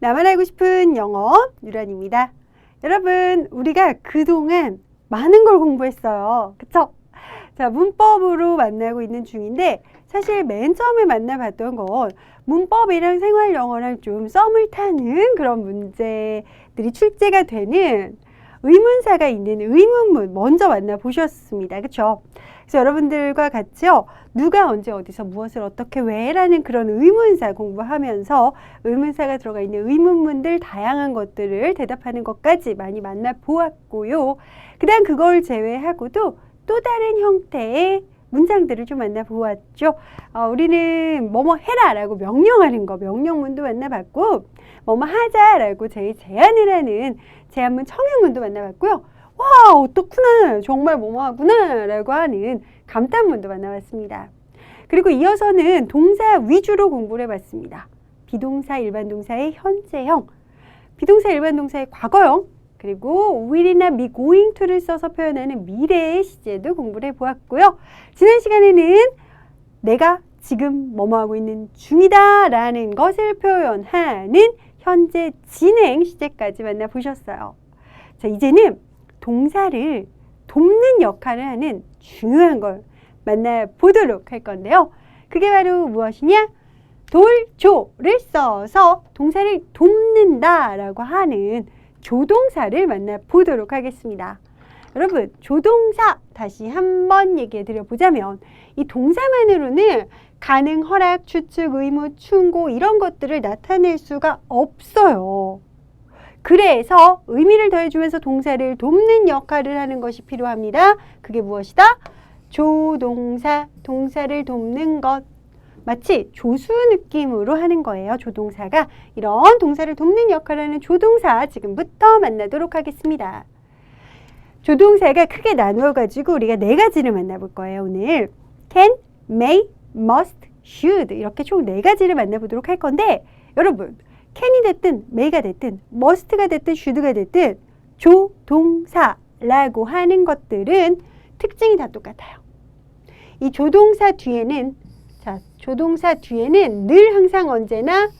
나만 알고 싶은 영어 유란입니다. 여러분, 우리가 그동안 많은 걸 공부했어요. 그쵸? 자, 문법으로 만나고 있는 중인데 사실 맨 처음에 만나봤던 건 문법이랑 생활 영어랑 좀 썸을 타는 그런 문제들이 출제가 되는 의문사가 있는 의문문 먼저 만나보셨습니다. 그쵸? 그래서 여러분들과 같이요, 누가 언제 어디서 무엇을 어떻게 왜 라는 그런 의문사 공부하면서 의문사가 들어가 있는 의문문들 다양한 것들을 대답하는 것까지 많이 만나보았고요. 그 다음 그걸 제외하고도 또 다른 형태의 문장들을 좀 만나보았죠. 우리는 뭐뭐 해라 라고 명령하는 거, 명령문도 만나봤고, 뭐뭐 하자 라고 제안을 하는 제안문 청약문도 만나봤고요. 와, 어떻구나, 정말 뭐뭐 하구나 라고 하는 감탄문도 만나봤습니다. 그리고 이어서는 동사 위주로 공부를 해봤습니다. 비동사, 일반동사의 현재형, 비동사, 일반동사의 과거형, 그리고 will이나 be going to를 써서 표현하는 미래의 시제도 공부를 해보았고요. 지난 시간에는 내가 지금 뭐뭐 하고 있는 중이다 라는 것을 표현하는 현재 진행 시제까지 만나보셨어요. 자, 이제는 동사를 돕는 역할을 하는 중요한 걸 만나보도록 할 건데요. 그게 바로 무엇이냐? 돌조를 써서 동사를 돕는다 라고 하는 조동사를 만나보도록 하겠습니다. 여러분, 조동사 다시 한번 얘기해 드려보자면 이 동사만으로는 가능, 허락, 추측, 의무, 충고 이런 것들을 나타낼 수가 없어요. 그래서 의미를 더해주면서 동사를 돕는 역할을 하는 것이 필요합니다. 그게 무엇이다? 조동사, 동사를 돕는 것. 마치 조수 느낌으로 하는 거예요. 조동사가. 이런 동사를 돕는 역할을 하는 조동사 지금부터 만나도록 하겠습니다. 조동사가 크게 나누어가지고 우리가 네 가지를 만나볼 거예요. 오늘 can, may, must, should 이렇게 총 네 가지를 만나보도록 할 건데 여러분, can이 됐든 may가 됐든 must가 됐든 should가 됐든 조동사라고 하는 것들은 특징이 다 똑같아요. 이 조동사 뒤에는 조동사 뒤에는 늘 항상 언제나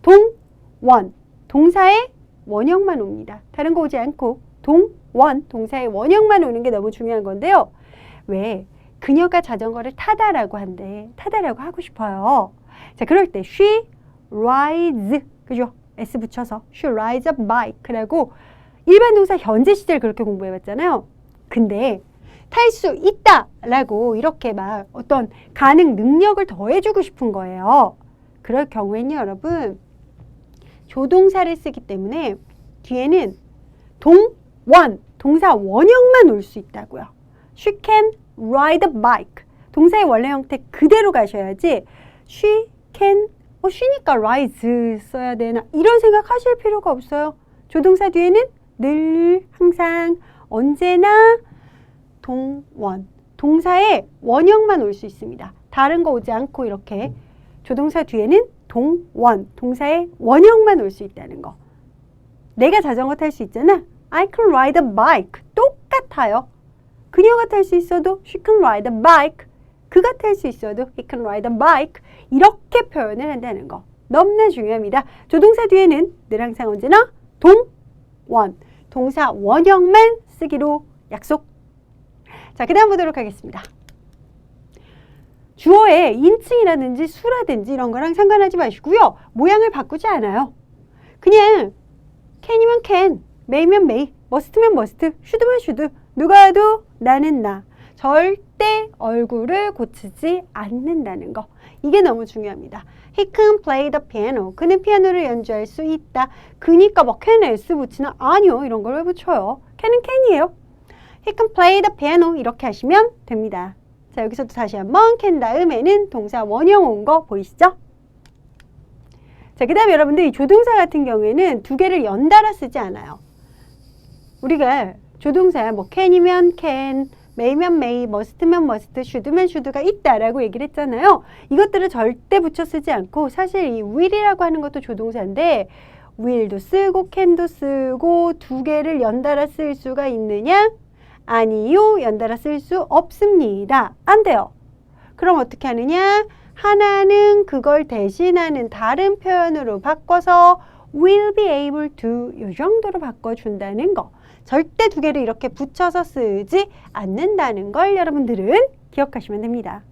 동원, 동사의 원형만 옵니다. 다른 거 오지 않고 동원, 동사의 원형만 오는 게 너무 중요한 건데요. 왜? 그녀가 자전거를 타다라고 한대. 타다라고 하고 싶어요. 자, 그럴 때 she rides, 그죠? S 붙여서 she rides a bike라고 일반 동사 현재 시제를 그렇게 공부해봤잖아요. 근데 탈 수 있다 라고 이렇게 막 어떤 가능 능력을 더해주고 싶은 거예요. 그럴 경우에는 여러분, 조동사를 쓰기 때문에 뒤에는 동원, 동사 원형만 올 수 있다고요. She can ride a bike. 동사의 원래 형태 그대로 가셔야지 she can, she니까 rides 써야 되나 이런 생각하실 필요가 없어요. 조동사 뒤에는 늘 항상 언제나 동원, 동사의 원형만 올 수 있습니다. 다른 거 오지 않고 이렇게 조동사 뒤에는 동원, 동사의 원형만 올 수 있다는 거. 내가 자전거 탈 수 있잖아. I can ride a bike. 똑같아요. 그녀가 탈 수 있어도 she can ride a bike. 그가 탈 수 있어도 he can ride a bike. 이렇게 표현을 한다는 거. 너무나 중요합니다. 조동사 뒤에는 늘 항상 언제나 동원, 동사 원형만 쓰기로 약속. 자, 그 다음 보도록 하겠습니다. 주어의 인칭이라든지 수라든지 이런 거랑 상관하지 마시고요. 모양을 바꾸지 않아요. 그냥 can이면 can, may면 may, must면 must, should면 should. 누가 와도 나는 나. 절대 얼굴을 고치지 않는다는 거. 이게 너무 중요합니다. He can play the piano. 그는 피아노를 연주할 수 있다. 그니까 막 can s 붙이나? 아니요. 이런 걸 왜 붙여요? can은 can이에요. He can play the piano 이렇게 하시면 됩니다. 자, 여기서도 다시 한번 can 다음에는 동사 원형 온 거 보이시죠? 자, 그 다음에 여러분들 이 조동사 같은 경우에는 두 개를 연달아 쓰지 않아요. 우리가 조동사 뭐 can이면 can, may면 may, must면 must, should면 should가 있다라고 얘기를 했잖아요. 이것들을 절대 붙여 쓰지 않고 사실 이 will이라고 하는 것도 조동사인데 will도 쓰고 can도 쓰고 두 개를 연달아 쓸 수가 있느냐? 아니요, 연달아 쓸 수 없습니다. 안 돼요. 그럼 어떻게 하느냐? 하나는 그걸 대신하는 다른 표현으로 바꿔서 will be able to 이 정도로 바꿔준다는 거. 절대 두 개를 이렇게 붙여서 쓰지 않는다는 걸 여러분들은 기억하시면 됩니다.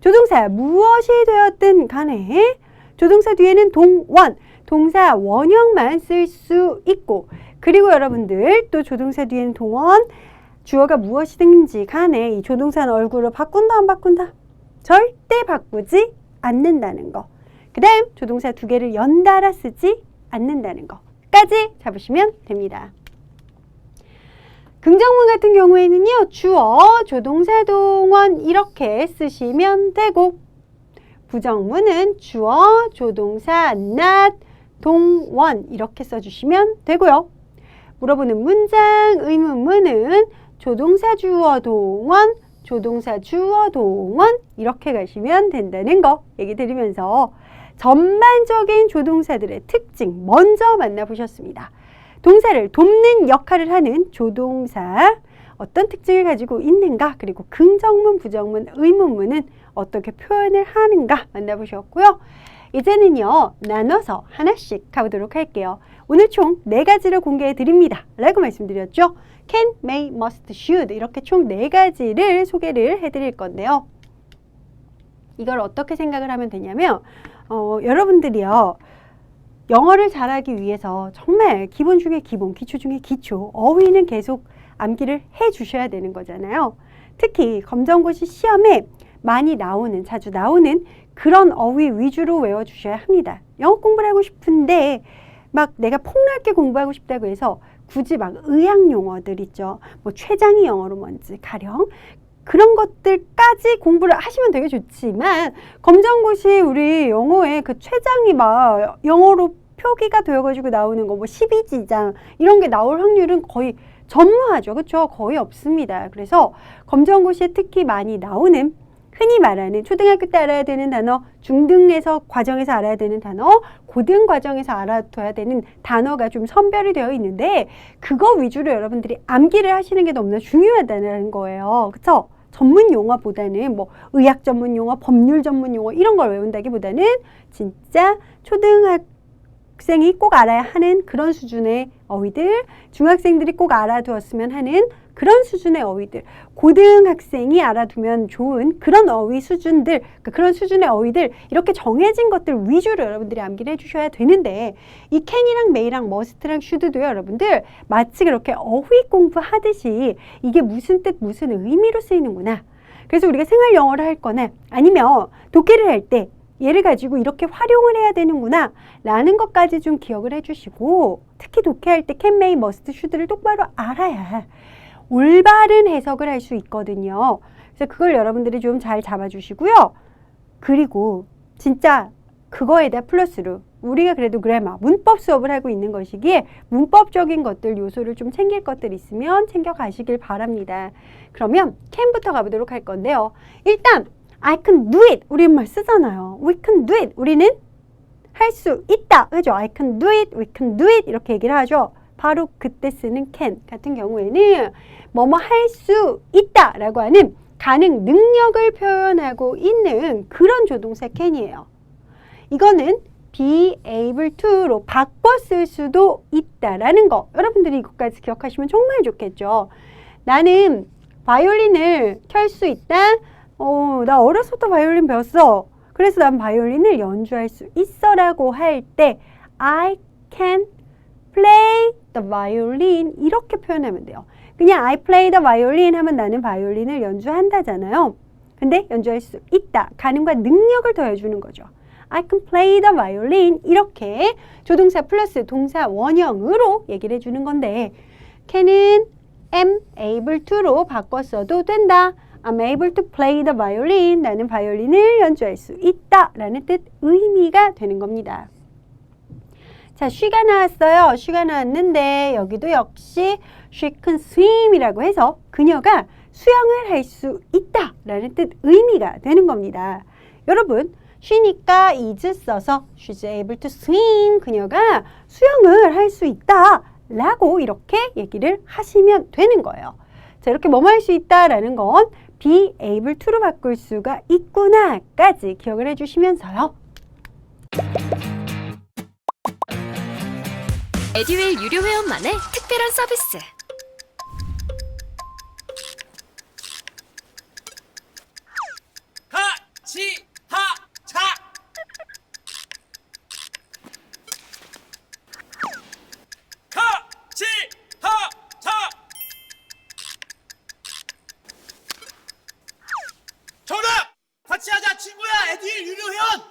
조동사 무엇이 되었든 간에 조동사 뒤에는 동원, 동사 원형만 쓸 수 있고 그리고 여러분들 또 조동사 뒤에는 동원, 주어가 무엇이든지 간에 이 조동사는 얼굴을 바꾼다 안 바꾼다? 절대 바꾸지 않는다는 거. 그 다음 조동사 두 개를 연달아 쓰지 않는다는 거까지 잡으시면 됩니다. 긍정문 같은 경우에는요. 주어, 조동사, 동원 이렇게 쓰시면 되고 부정문은 주어, 조동사, not, 동원 이렇게 써주시면 되고요. 물어보는 문장, 의문문은 조동사, 주어, 동원, 조동사, 주어, 동원 이렇게 가시면 된다는 거 얘기 드리면서 전반적인 조동사들의 특징 먼저 만나보셨습니다. 동사를 돕는 역할을 하는 조동사 어떤 특징을 가지고 있는가 그리고 긍정문, 부정문, 의문문은 어떻게 표현을 하는가 만나보셨고요. 이제는요 나눠서 하나씩 가보도록 할게요. 오늘 총 4가지를 공개해 드립니다 라고 말씀드렸죠. can, may, must, should 이렇게 총 4가지를 소개를 해드릴 건데요. 이걸 어떻게 생각을 하면 되냐면 여러분들이요 영어를 잘하기 위해서 정말 기본 중에 기본, 기초 중에 기초 어휘는 계속 암기를 해 주셔야 되는 거잖아요. 특히 검정고시 시험에 많이 나오는, 자주 나오는 그런 어휘 위주로 외워주셔야 합니다. 영어 공부를 하고 싶은데 막 내가 폭넓게 공부하고 싶다고 해서 굳이 막 의학 용어들 있죠. 뭐 최장이 영어로 뭔지 가령 그런 것들까지 공부를 하시면 되게 좋지만 검정고시 우리 영어에 그 최장이 막 영어로 표기가 되어가지고 나오는 거 뭐 12지장 이런 게 나올 확률은 거의 전무하죠. 그렇죠? 거의 없습니다. 그래서 검정고시에 특히 많이 나오는 흔히 말하는 초등학교 때 알아야 되는 단어, 중등에서 과정에서 알아야 되는 단어, 고등 과정에서 알아둬야 되는 단어가 좀 선별이 되어 있는데 그거 위주로 여러분들이 암기를 하시는 게 너무나 중요하다는 거예요. 그렇죠? 전문 용어보다는 뭐 의학 전문 용어, 법률 전문 용어 이런 걸 외운다기보다는 진짜 초등학생이 꼭 알아야 하는 그런 수준의 어휘들, 중학생들이 꼭 알아두었으면 하는 그런 수준의 어휘들, 고등학생이 알아두면 좋은 그런 어휘 수준들, 그런 수준의 어휘들 이렇게 정해진 것들 위주로 여러분들이 암기를 해주셔야 되는데 이 can이랑 may랑 must랑 should도 여러분들 마치 그렇게 어휘 공부하듯이 이게 무슨 뜻, 무슨 의미로 쓰이는구나. 그래서 우리가 생활 영어를 할 거나 아니면 독해를 할 때 얘를 가지고 이렇게 활용을 해야 되는구나 라는 것까지 좀 기억을 해주시고 특히 독해할 때 can, may, must, should를 똑바로 알아야 올바른 해석을 할 수 있거든요. 그래서 그걸 여러분들이 좀 잘 잡아주시고요. 그리고 진짜 그거에다 플러스로 우리가 그래도 그래마 문법 수업을 하고 있는 것이기에 문법적인 것들 요소를 좀 챙길 것들 있으면 챙겨가시길 바랍니다. 그러면 can부터 가보도록 할 건데요. 일단 I can do it 우리 말 쓰잖아요. We can do it 우리는 할 수 있다. 그죠? I can do it, we can do it 이렇게 얘기를 하죠. 바로 그때 쓰는 can 같은 경우에는 뭐뭐 할 수 있다 라고 하는 가능 능력을 표현하고 있는 그런 조동사 can이에요. 이거는 be able to로 바꿔 쓸 수도 있다라는 거 여러분들이 이것까지 기억하시면 정말 좋겠죠. 나는 바이올린을 켤 수 있다. 나 어려서부터 바이올린 배웠어. 그래서 난 바이올린을 연주할 수 있어 라고 할 때 I can play the violin 이렇게 표현하면 돼요. 그냥 I play the violin 하면 나는 바이올린을 연주한다잖아요. 근데 연주할 수 있다. 가능과 능력을 더해주는 거죠. I can play the violin 이렇게 조동사 플러스 동사 원형으로 얘기를 해주는 건데 can은 am able to로 바꿨어도 된다. I'm able to play the violin. 나는 바이올린을 연주할 수 있다 라는 뜻 의미가 되는 겁니다. 자, she가 나왔어요. she가 나왔는데 여기도 역시 she can swim 이라고 해서 그녀가 수영을 할 수 있다 라는 뜻 의미가 되는 겁니다. 여러분 she니까 is 써서 she's able to swim 그녀가 수영을 할 수 있다 라고 이렇게 얘기를 하시면 되는 거예요. 자, 이렇게 뭐뭐 할 수 있다 라는 건 be able to로 바꿀 수가 있구나 까지 기억을 해주시면서요. 에듀윌 유료 회원만의 특별한 서비스. 하치하차 하치하차 정답! 같이 하자 친구야 에듀윌 유료 회원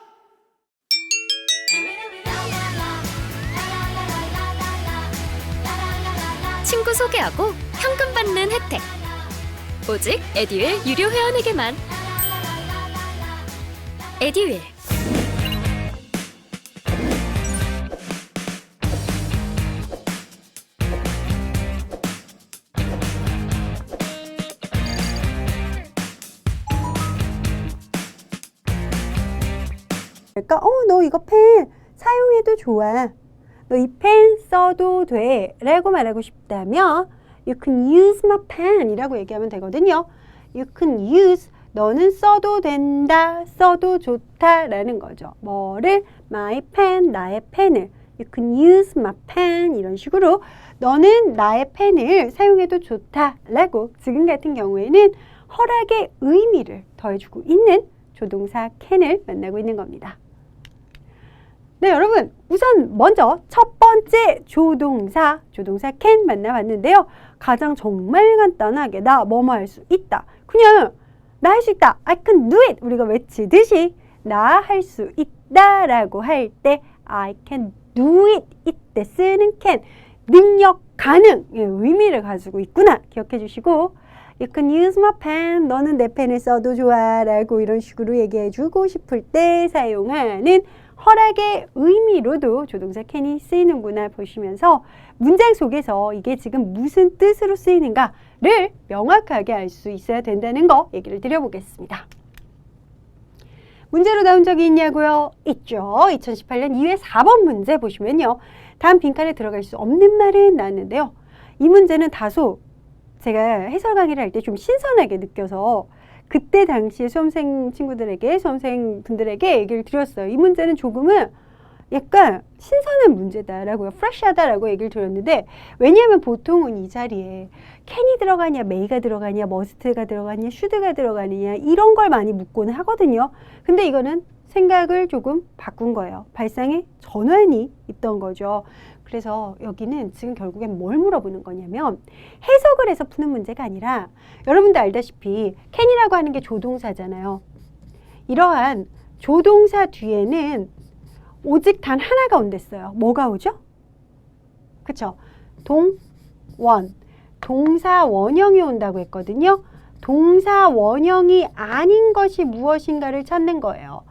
친구 소개하고 현금 받는 혜택. 오직 에듀윌 유료 회원에게만. 에듀윌. 그러니까 너 이거 펜 사용해도 좋아. 너 이 펜 써도 돼 라고 말하고 싶다면 You can use my pen 이라고 얘기하면 되거든요. You can use 너는 써도 된다, 써도 좋다 라는 거죠. 뭐를? My pen, 나의 펜을. You can use my pen 이런 식으로 너는 나의 펜을 사용해도 좋다 라고 지금 같은 경우에는 허락의 의미를 더해주고 있는 조동사 can을 만나고 있는 겁니다. 네, 여러분 우선 먼저 첫 번째 조동사 can 만나봤는데요. 가장 정말 간단하게 나 뭐뭐 할 수 있다. 그냥 나 할 수 있다. I can do it. 우리가 외치듯이 나 할 수 있다 라고 할 때 I can do it. 이때 쓰는 can. 능력, 가능 의 의미를 가지고 있구나. 기억해 주시고 You can use my pen. 너는 내 펜을 써도 좋아 라고 이런 식으로 얘기해 주고 싶을 때 사용하는 허락의 의미로도 조동사 can이 쓰이는구나 보시면서 문장 속에서 이게 지금 무슨 뜻으로 쓰이는가를 명확하게 알 수 있어야 된다는 거 얘기를 드려보겠습니다. 문제로 나온 적이 있냐고요? 있죠. 2018년 2회 4번 문제 보시면요. 다음 빈칸에 들어갈 수 없는 말은 나왔는데요. 이 문제는 다소 제가 해설 강의를 할 때 좀 신선하게 느껴서 그때 당시에 수험생 친구들에게, 수험생분들에게 얘기를 드렸어요. 이 문제는 조금은 약간 신선한 문제다라고요. 프레시하다라고 얘기를 드렸는데 왜냐하면 보통은 이 자리에 can이 들어가냐, may가 들어가냐, must가 들어가냐, should가 들어가느냐 이런 걸 많이 묻고는 하거든요. 근데 이거는 생각을 조금 바꾼 거예요. 발상의 전환이 있던 거죠. 그래서 여기는 지금 결국엔 뭘 물어보는 거냐면 해석을 해서 푸는 문제가 아니라 여러분도 알다시피 can이라고 하는 게 조동사잖아요. 이러한 조동사 뒤에는 오직 단 하나가 온댔어요. 뭐가 오죠? 그쵸? 동원. 동사 원형이 온다고 했거든요. 동사 원형이 아닌 것이 무엇인가를 찾는 거예요.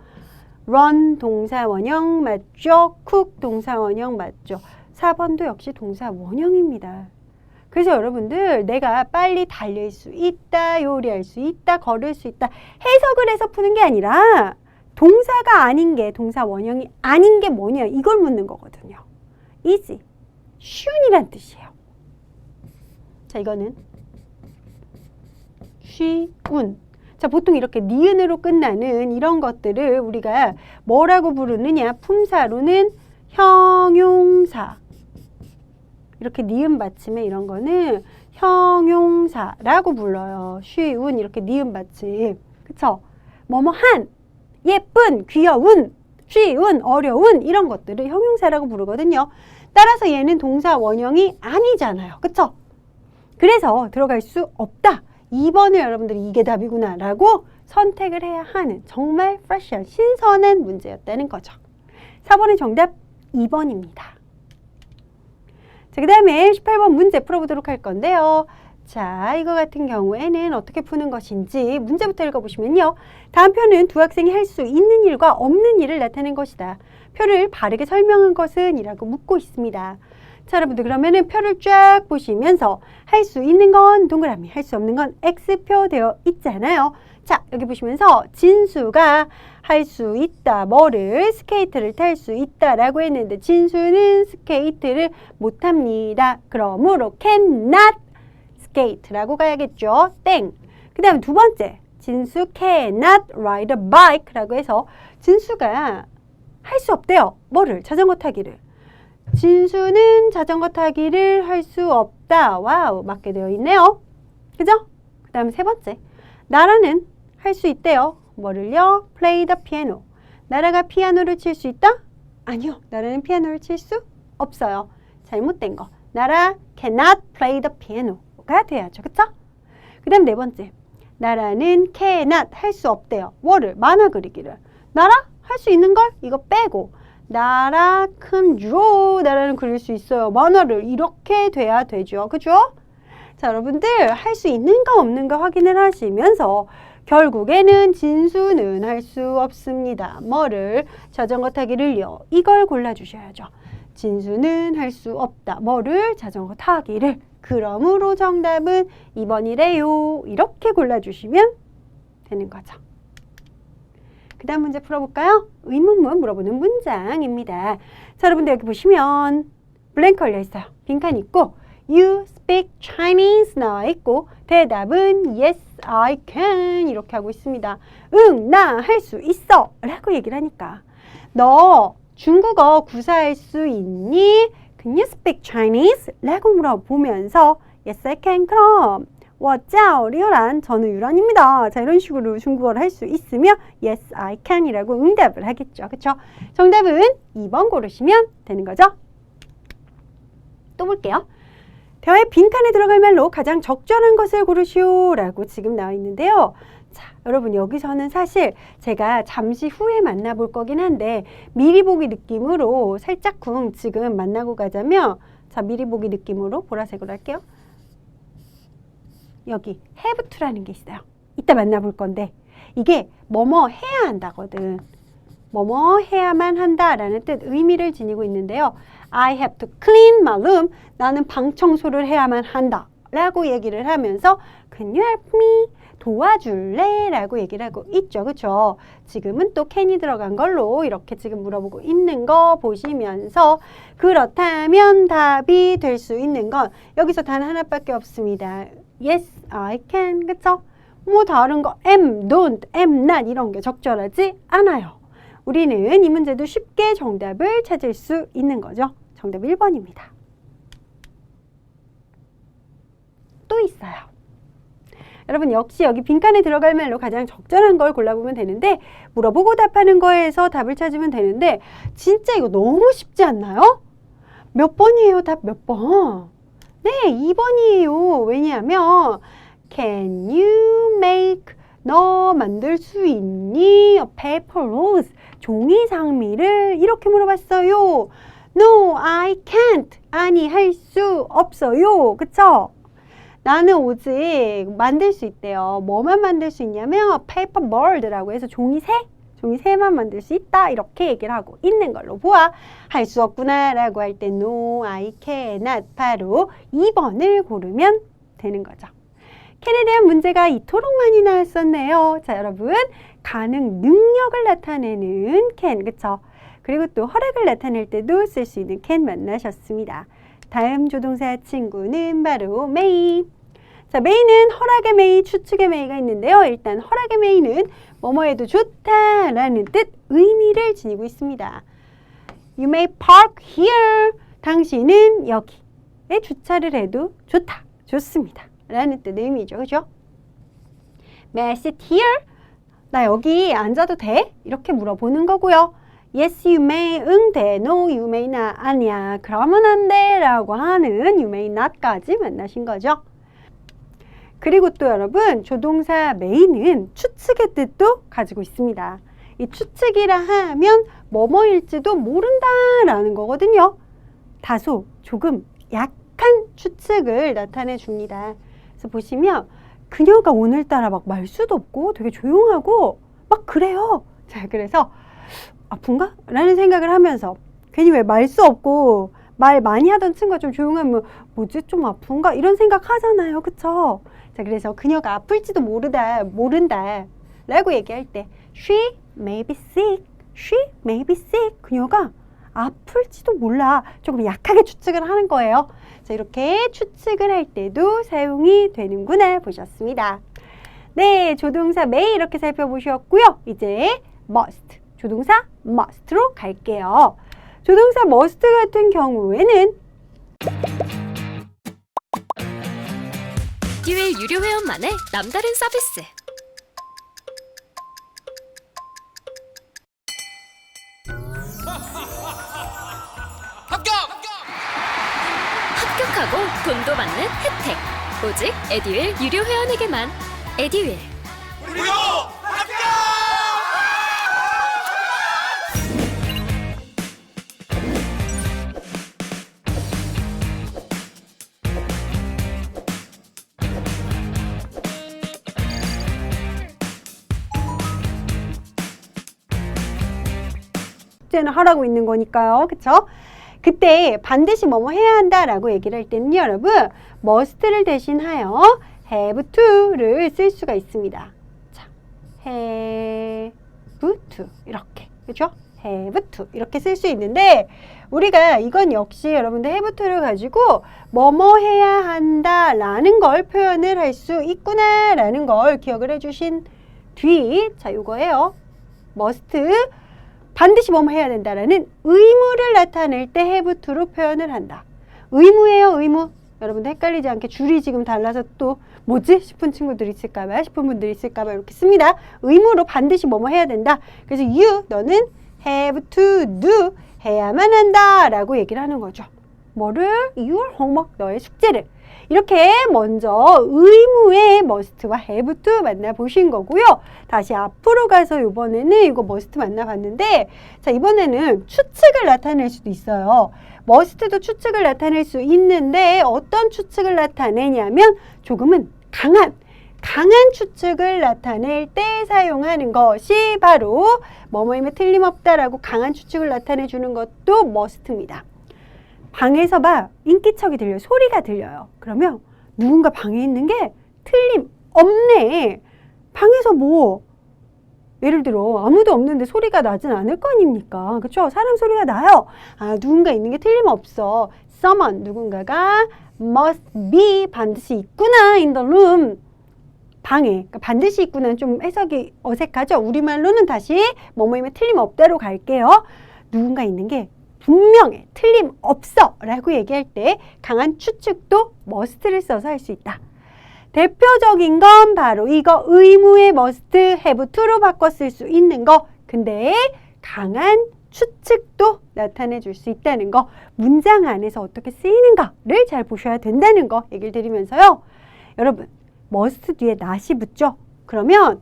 run 동사 원형 맞죠? cook 동사 원형 맞죠? 4번도 역시 동사 원형입니다. 그래서 여러분들 내가 빨리 달릴 수 있다, 요리할 수 있다, 걸을 수 있다 해석을 해서 푸는 게 아니라 동사가 아닌 게, 동사 원형이 아닌 게 뭐냐 이걸 묻는 거거든요. easy, 쉬운이란 뜻이에요. 자, 이거는 쉬운. 자, 보통 이렇게 니은으로 끝나는 이런 것들을 우리가 뭐라고 부르느냐? 품사로는 형용사. 이렇게 니은 받침에 이런 거는 형용사라고 불러요. 쉬운 이렇게 니은 받침. 그쵸? 뭐뭐 한, 예쁜, 귀여운, 쉬운, 어려운 이런 것들을 형용사라고 부르거든요. 따라서 얘는 동사 원형이 아니잖아요. 그쵸? 그래서 들어갈 수 없다. 2번을 여러분들이 이게 답이구나 라고 선택을 해야 하는 정말 프레시한 신선한 문제였다는 거죠. 4번의 정답 2번입니다. 자, 그 다음에 18번 문제 풀어보도록 할 건데요. 자, 이거 같은 경우에는 어떻게 푸는 것인지 문제부터 읽어보시면요. 다음 표는 두 학생이 할 수 있는 일과 없는 일을 나타낸 것이다. 표를 바르게 설명한 것은 이라고 묻고 있습니다. 자, 여러분들 그러면은 표를 쫙 보시면서 할 수 있는 건 동그라미, 할 수 없는 건 X표 되어 있잖아요. 자, 여기 보시면서 진수가 할 수 있다. 뭐를? 스케이트를 탈 수 있다라고 했는데 진수는 스케이트를 못합니다. 그러므로 cannot skate라고 가야겠죠. 땡. 그 다음에 두 번째 진수 cannot ride a bike라고 해서 진수가 할 수 없대요. 뭐를? 자전거 타기를. 진수는 자전거 타기를 할 수 없다. 와우, 맞게 되어 있네요. 그죠? 그 다음에 세 번째. 나라는 할 수 있대요. 뭐를요? play the piano. 나라가 피아노를 칠 수 있다? 아니요. 나라는 피아노를 칠 수 없어요. 잘못된 거. 나라 cannot play the piano가 돼야죠. 그쵸? 그 다음 네 번째. 나라는 cannot 할 수 없대요. 뭐를? 만화 그리기를. 나라? 할 수 있는 걸? 이거 빼고. 나라 can draw. 나라는 그릴 수 있어요. 만화를. 이렇게 돼야 되죠. 그죠? 자, 여러분들 할 수 있는가 없는가 확인을 하시면서 결국에는 진수는 할 수 없습니다. 뭐를? 자전거 타기를요. 이걸 골라주셔야죠. 진수는 할 수 없다. 뭐를? 자전거 타기를. 그러므로 정답은 2번이래요. 이렇게 골라주시면 되는 거죠. 그 다음 문제 풀어볼까요? 의문문 물어보는 문장입니다. 자, 여러분들 여기 보시면 블랭크 걸려 있어요. 빈칸 있고 You speak Chinese 나와 있고 대답은 Yes, I can 이렇게 하고 있습니다. 응, 나 할 수 있어 라고 얘기를 하니까 너 중국어 구사할 수 있니? Can you speak Chinese? 라고 물어보면서 Yes, I can. 그럼 我叫 리오란, 저는 유란입니다. 자, 이런 식으로 중국어를 할 수 있으며 Yes, I can 이라고 응답을 하겠죠. 그쵸? 정답은 2번 고르시면 되는 거죠. 또 볼게요. 대화의 빈칸에 들어갈 말로 가장 적절한 것을 고르시오 라고 지금 나와 있는데요. 자, 여러분 여기서는 사실 제가 잠시 후에 만나볼 거긴 한데 미리 보기 느낌으로 살짝쿵 지금 만나고 가자면 자, 미리 보기 느낌으로 보라색으로 할게요. 여기 have to라는 게 있어요. 이따 만나볼 건데 이게 뭐뭐 해야 한다거든. 뭐뭐 해야만 한다라는 뜻, 의미를 지니고 있는데요. I have to clean my room. 나는 방 청소를 해야만 한다 라고 얘기를 하면서 Can you help me? 도와줄래? 라고 얘기를 하고 있죠. 그쵸? 지금은 또 can이 들어간 걸로 이렇게 지금 물어보고 있는 거 보시면서 그렇다면 답이 될 수 있는 건 여기서 단 하나밖에 없습니다. Yes, I can. 그쵸? 뭐 다른 거 am, don't, am not 이런 게 적절하지 않아요. 우리는 이 문제도 쉽게 정답을 찾을 수 있는 거죠. 정답 1번입니다. 또 있어요. 여러분 역시 여기 빈칸에 들어갈 말로 가장 적절한 걸 골라보면 되는데 물어보고 답하는 거에서 답을 찾으면 되는데 진짜 이거 너무 쉽지 않나요? 몇 번이에요? 답 몇 번? 네, 2번이에요. 왜냐하면 Can you make 너 만들 수 있니? paper rose 종이 장미를 이렇게 물어봤어요. No, I can't. 아니, 할 수 없어요. 그쵸? 나는 오직 만들 수 있대요. 뭐만 만들 수 있냐면 paper bird라고 해서 종이새만 만들 수 있다. 이렇게 얘기를 하고 있는 걸로 보아. 할 수 없구나 라고 할 때 no, I cannot. 바로 2번을 고르면 되는 거죠. can에 대한 문제가 이토록 많이 나왔었네요. 자, 여러분 가능 능력을 나타내는 can, 그쵸? 그리고 또 허락을 나타낼 때도 쓸 수 있는 can 만나셨습니다. 다음 조동사 친구는 바로 may. 자, may는 허락의 may, 추측의 may가 있는데요. 일단 허락의 may는 뭐뭐해도 좋다라는 뜻, 의미를 지니고 있습니다. You may park here. 당신은 여기에 주차를 해도 좋다, 좋습니다 라는 뜻의 의미죠. 그죠? May I sit here? 나 여기 앉아도 돼? 이렇게 물어보는 거고요. Yes, you may. 응, 돼. No, you may not. 아니야. 그러면 안 돼. 라고 하는 you may not까지 만나신 거죠. 그리고 또 여러분, 조동사 may는 추측의 뜻도 가지고 있습니다. 이 추측이라 하면 뭐뭐일지도 모른다라는 거거든요. 다소, 조금, 약한 추측을 나타내 줍니다. 그래서 보시면 그녀가 오늘따라 막 말수도 없고 되게 조용하고 막 그래요. 자, 그래서 아픈가? 라는 생각을 하면서 괜히 왜 말수 없고 말 많이 하던 친구가 좀 조용하면 뭐지? 좀 아픈가? 이런 생각 하잖아요. 그쵸? 자, 그래서 그녀가 아플지도 모른다 라고 얘기할 때 She may be sick. She may be sick. 그녀가 아플지도 몰라. 조금 약하게 추측을 하는 거예요. 자, 이렇게 추측을 할 때도 사용이 되는구나 보셨습니다. 네, 조동사 may 이렇게 살펴보셨고요. 이제 must, 조동사 must로 갈게요. 조동사 must 같은 경우에는 에듀윌 유료 회원만의 남다른 서비스. 합격! 합격하고 돈도 받는 혜택. 오직 에듀윌 유료 회원에게만. 에듀윌. 우리도 합격! 숙제는 하라고 있는 거니까요. 그쵸? 그때 반드시 뭐뭐 해야 한다라고 얘기를 할 때는 여러분 must를 대신하여 have to를 쓸 수가 있습니다. 자, have to 이렇게 그죠? have to 이렇게 쓸 수 있는데 우리가 이건 역시 여러분들 have to를 가지고 뭐뭐 해야 한다라는 걸 표현을 할 수 있구나라는 걸 기억을 해주신 뒤 자 요거예요. must 반드시 뭐뭐 해야 된다라는 의무를 나타낼 때 have to로 표현을 한다. 의무예요, 의무. 여러분들 헷갈리지 않게 줄이 지금 달라서 또 뭐지? 싶은 친구들 있을까봐, 싶은 분들 있을까봐 이렇게 씁니다. 의무로 반드시 뭐뭐 해야 된다. 그래서 you, 너는 have to do, 해야만 한다 라고 얘기를 하는 거죠. 뭐를? your homework, 너의 숙제를. 이렇게 먼저 의무의 must와 have to 만나보신 거고요. 다시 앞으로 가서 이번에는 이거 must 만나봤는데 자 이번에는 추측을 나타낼 수도 있어요. must도 추측을 나타낼 수 있는데 어떤 추측을 나타내냐면 조금은 강한 추측을 나타낼 때 사용하는 것이 바로 뭐뭐이면 틀림없다라고 강한 추측을 나타내 주는 것도 must입니다. 방에서 막 인기척이 들려요. 소리가 들려요. 그러면 누군가 방에 있는 게 틀림없네. 방에서 뭐 예를 들어 아무도 없는데 소리가 나진 않을 거 아닙니까? 그렇죠? 사람 소리가 나요. 아 누군가 있는 게 틀림없어. Someone 누군가가 must be 반드시 있구나 in the room. 방에 그러니까 반드시 있구나 좀 해석이 어색하죠? 우리말로는 다시 뭐뭐이면 틀림없다로 갈게요. 누군가 있는 게 분명해, 틀림없어 라고 얘기할 때 강한 추측도 must를 써서 할 수 있다. 대표적인 건 바로 이거 의무의 must, have to로 바꿔 쓸 수 있는 거. 근데 강한 추측도 나타내 줄 수 있다는 거. 문장 안에서 어떻게 쓰이는가를 잘 보셔야 된다는 거 얘기를 드리면서요. 여러분 must 뒤에 not이 붙죠? 그러면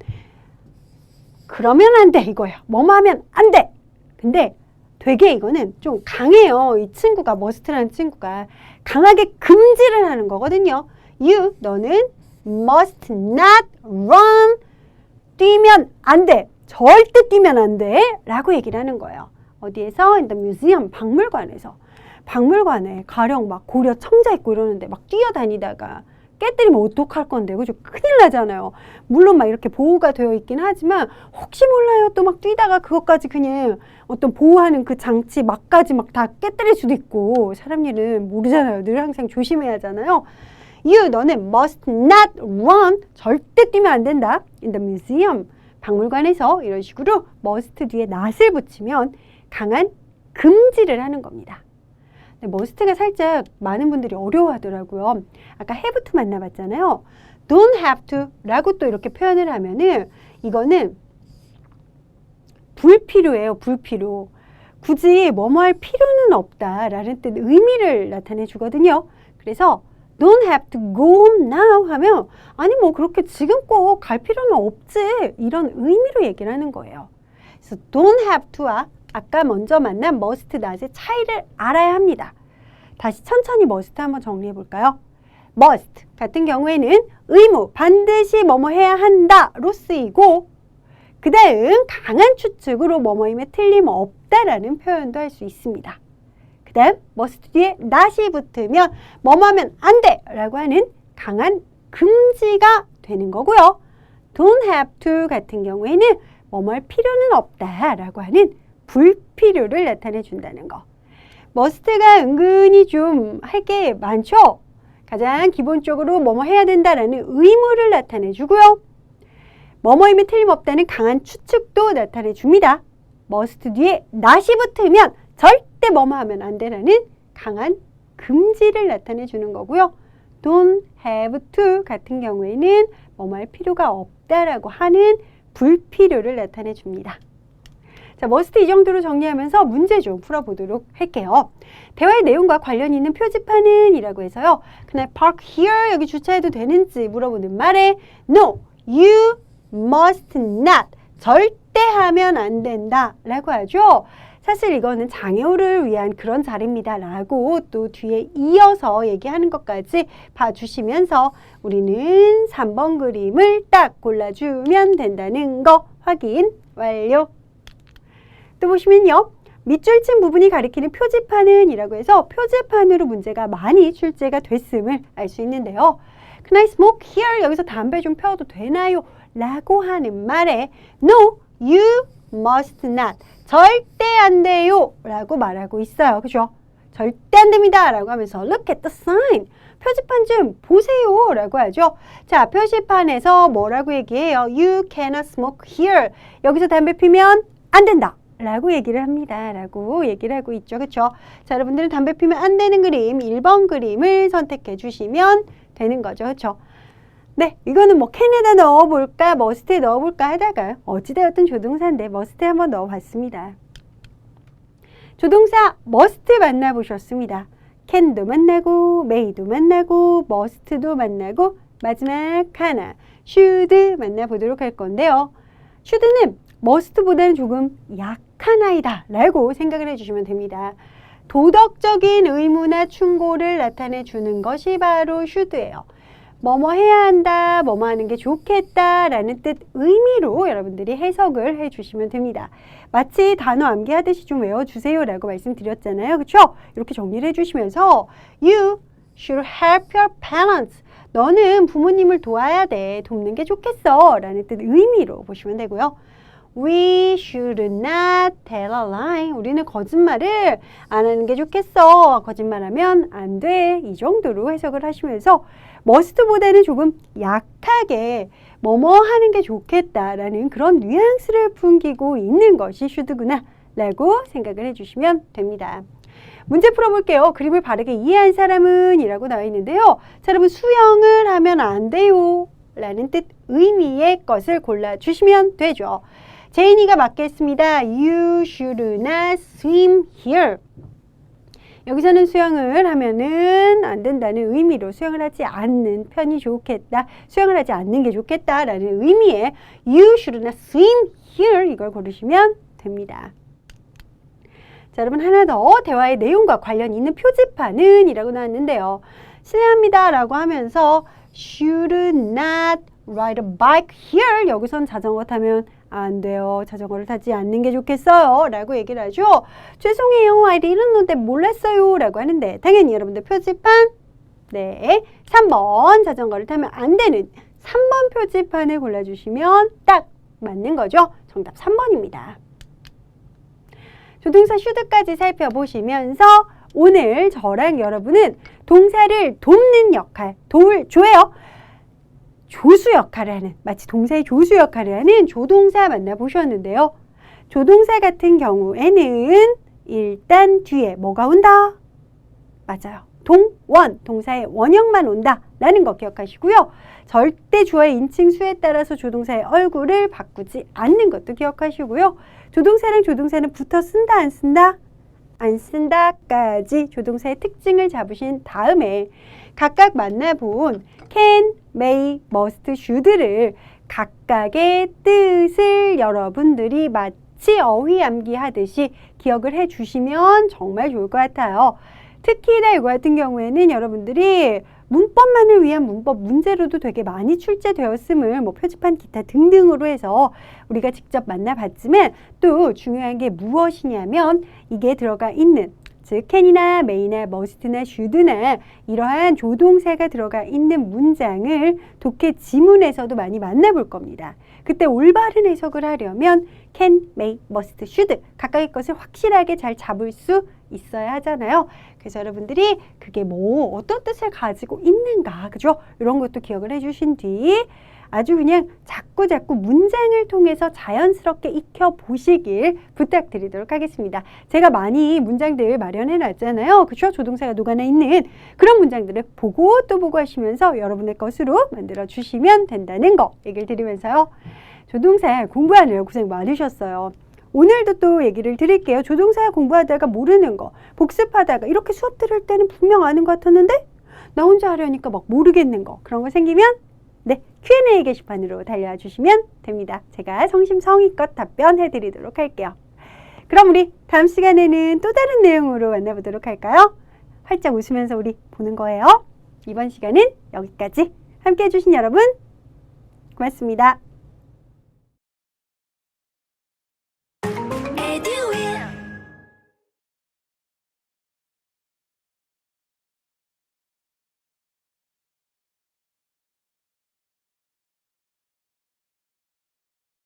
안 돼 이거예요. 뭐뭐 하면 안 돼. 근데 되게 이거는 좀 강해요. 이 친구가 must라는 친구가 강하게 금지를 하는 거거든요. You, 너는 must not run, 뛰면 안 돼. 절대 뛰면 안 돼. 라고 얘기를 하는 거예요. 어디에서? In the museum, 박물관에서. 박물관에 가령 막 고려 청자 있고 이러는데 막 뛰어다니다가 깨뜨리면 어떡할 건데, 그죠? 큰일 나잖아요. 물론 막 이렇게 보호가 되어 있긴 하지만 혹시 몰라요. 또 막 뛰다가 그것까지 그냥 어떤 보호하는 그 장치 막까지 막 다 깨뜨릴 수도 있고 사람 일은 모르잖아요. 늘 항상 조심해야 하잖아요. You, 너는 must not run, 절대 뛰면 안 된다. In the museum, 박물관에서 이런 식으로 must 뒤에 not을 붙이면 강한 금지를 하는 겁니다. must가 살짝 많은 분들이 어려워하더라고요. 아까 have to 만나봤잖아요. don't have to 라고 또 이렇게 표현을 하면은 이거는 불필요해요. 불필요. 굳이 뭐뭐 할 필요는 없다라는 뜻 의미를 나타내 주거든요. 그래서 don't have to go home now 하면 아니 뭐 그렇게 지금 꼭 갈 필요는 없지 이런 의미로 얘기를 하는 거예요. 그래서 don't have to와 아까 먼저 만난 must, not의 차이를 알아야 합니다. 다시 천천히 must 한번 정리해 볼까요? must 같은 경우에는 의무, 반드시 뭐뭐 해야 한다로 쓰이고 그 다음 강한 추측으로 뭐뭐임에 틀림없다라는 표현도 할 수 있습니다. 그 다음 must 뒤에 not이 붙으면 뭐뭐 하면 안 돼 라고 하는 강한 금지가 되는 거고요. don't have to 같은 경우에는 뭐뭐 할 필요는 없다 라고 하는 불필요를 나타내 준다는 거. must가 은근히 좀 할 게 많죠. 가장 기본적으로 뭐뭐 해야 된다라는 의무를 나타내 주고요. 뭐뭐임에 틀림없다는 강한 추측도 나타내 줍니다. must 뒤에 not이 붙으면 절대 절대 뭐뭐 하면 안 되라는 강한 금지를 나타내 주는 거고요. don't have to 같은 경우에는 뭐뭐 할 필요가 없다라고 하는 불필요를 나타내 줍니다. 자, must 이 정도로 정리하면서 문제 좀 풀어보도록 할게요. 대화의 내용과 관련 있는 표지판은 이라고 해서요. 그냥 park here 여기 주차해도 되는지 물어보는 말에 no, you must not 절대 하면 안 된다 라고 하죠. 사실 이거는 장애우를 위한 그런 자리입니다 라고 또 뒤에 이어서 얘기하는 것까지 봐주시면서 우리는 3번 그림을 딱 골라주면 된다는 거 확인 완료. 또 보시면요. 밑줄 친 부분이 가리키는 표지판은 이라고 해서 표지판으로 문제가 많이 출제가 됐음을 알 수 있는데요. Can I smoke here? 여기서 담배 좀 펴도 되나요? 라고 하는 말에 No, you must not. 절대 안 돼요. 라고 말하고 있어요. 그죠? 절대 안 됩니다. 라고 하면서 Look at the sign. 표지판 좀 보세요. 라고 하죠. 자, 표지판에서 뭐라고 얘기해요? You cannot smoke here. 여기서 담배 피면 안 된다. 라고 얘기를 합니다. 라고 얘기를 하고 있죠. 그쵸? 자, 여러분들은 담배 피면 안 되는 그림 1번 그림을 선택해 주시면 되는 거죠. 그쵸? 네, 이거는 뭐 캔에다 넣어볼까 머스트에 넣어볼까 하다가 어찌되었든 조동사인데 머스트에 한번 넣어봤습니다. 조동사 머스트 만나보셨습니다. 캔도 만나고 may도 만나고 머스트도 만나고 마지막 하나 should 만나보도록 할 건데요. should는 머스트보다는 조금 약한 아이다 라고 생각을 해주시면 됩니다. 도덕적인 의무나 충고를 나타내 주는 것이 바로 should예요. 뭐뭐 해야 한다, 뭐뭐 하는 게 좋겠다 라는 뜻 의미로 여러분들이 해석을 해주시면 됩니다. 마치 단어 암기하듯이 좀 외워주세요 라고 말씀드렸잖아요. 그쵸? 이렇게 정리를 해주시면서 You should help your parents. 너는 부모님을 도와야 돼. 돕는 게 좋겠어 라는 뜻 의미로 보시면 되고요. We should not tell a lie. 우리는 거짓말을 안 하는 게 좋겠어. 거짓말하면 안 돼. 이 정도로 해석을 하시면서 must보다는 조금 약하게 뭐뭐 하는 게 좋겠다라는 그런 뉘앙스를 풍기고 있는 것이 should구나 라고 생각을 해주시면 됩니다. 문제 풀어볼게요. 그림을 바르게 이해한 사람은 이라고 나와 있는데요. 자, 여러분 수영을 하면 안 돼요 라는 뜻 의미의 것을 골라주시면 되죠. 제인이가 맞겠습니다. You should not swim here. 여기서는 수영을 하면은 안 된다는 의미로 수영을 하지 않는 편이 좋겠다. 수영을 하지 않는 게 좋겠다 라는 의미의 You should not swim here 이걸 고르시면 됩니다. 자, 여러분 하나 더 대화의 내용과 관련 있는 표지판은 이라고 나왔는데요. 실례합니다 라고 하면서 Should not ride a bike here. 여기선 자전거 타면 안 돼요. 자전거를 타지 않는 게 좋겠어요. 라고 얘기를 하죠. 죄송해요. I didn't know that 몰랐어요. 라고 하는데 당연히 여러분들 표지판 네 3번 자전거를 타면 안 되는 3번 표지판을 골라주시면 딱 맞는 거죠. 정답 3번입니다. 조동사 should까지 살펴보시면서 오늘 저랑 여러분은 동사를 돕는 역할, 줘요. 조수 역할을 하는, 마치 동사의 조수 역할을 하는 조동사 만나보셨는데요. 조동사 같은 경우에는 일단 뒤에 뭐가 온다? 맞아요. 동사의 원형만 온다 라는 거 기억하시고요. 절대 주어의 인칭 수에 따라서 조동사의 얼굴을 바꾸지 않는 것도 기억하시고요. 조동사랑 조동사는 붙어 쓴다 안 쓴다? 안 쓴다까지 조동사의 특징을 잡으신 다음에 각각 만나본 can, may, must, should를 각각의 뜻을 여러분들이 마치 어휘 암기하듯이 기억을 해주시면 정말 좋을 것 같아요. 특히나 이거 같은 경우에는 여러분들이 문법만을 위한 문법 문제로도 되게 많이 출제되었음을 뭐 표지판 기타 등등으로 해서 우리가 직접 만나봤지만 또 중요한 게 무엇이냐면 이게 들어가 있는 즉 can이나 may나 must나 should나 이러한 조동사가 들어가 있는 문장을 독해 지문에서도 많이 만나볼 겁니다. 그때 올바른 해석을 하려면 can, may, must, should 각각의 것을 확실하게 잘 잡을 수 있어야 하잖아요. 그래서 여러분들이 그게 뭐 어떤 뜻을 가지고 있는가 그죠? 이런 것도 기억을 해주신 뒤 아주 그냥 자꾸자꾸 문장을 통해서 자연스럽게 익혀보시길 부탁드리도록 하겠습니다. 제가 많이 문장들 마련해 놨잖아요. 그렇죠? 조동사가 녹아나 있는 그런 문장들을 보고 또 보고 하시면서 여러분의 것으로 만들어 주시면 된다는 거 얘기를 드리면서요. 조동사 공부하느라 고생 많으셨어요. 오늘도 또 얘기를 드릴게요. 조동사 공부하다가 모르는 거, 복습하다가 이렇게 수업 들을 때는 분명 아는 것 같았는데 나 혼자 하려니까 막 모르겠는 거, 그런 거 생기면 네, Q&A 게시판으로 달려와 주시면 됩니다. 제가 성심성의껏 답변해 드리도록 할게요. 그럼 우리 다음 시간에는 또 다른 내용으로 만나보도록 할까요? 활짝 웃으면서 우리 보는 거예요. 이번 시간은 여기까지. 함께 해주신 여러분 고맙습니다.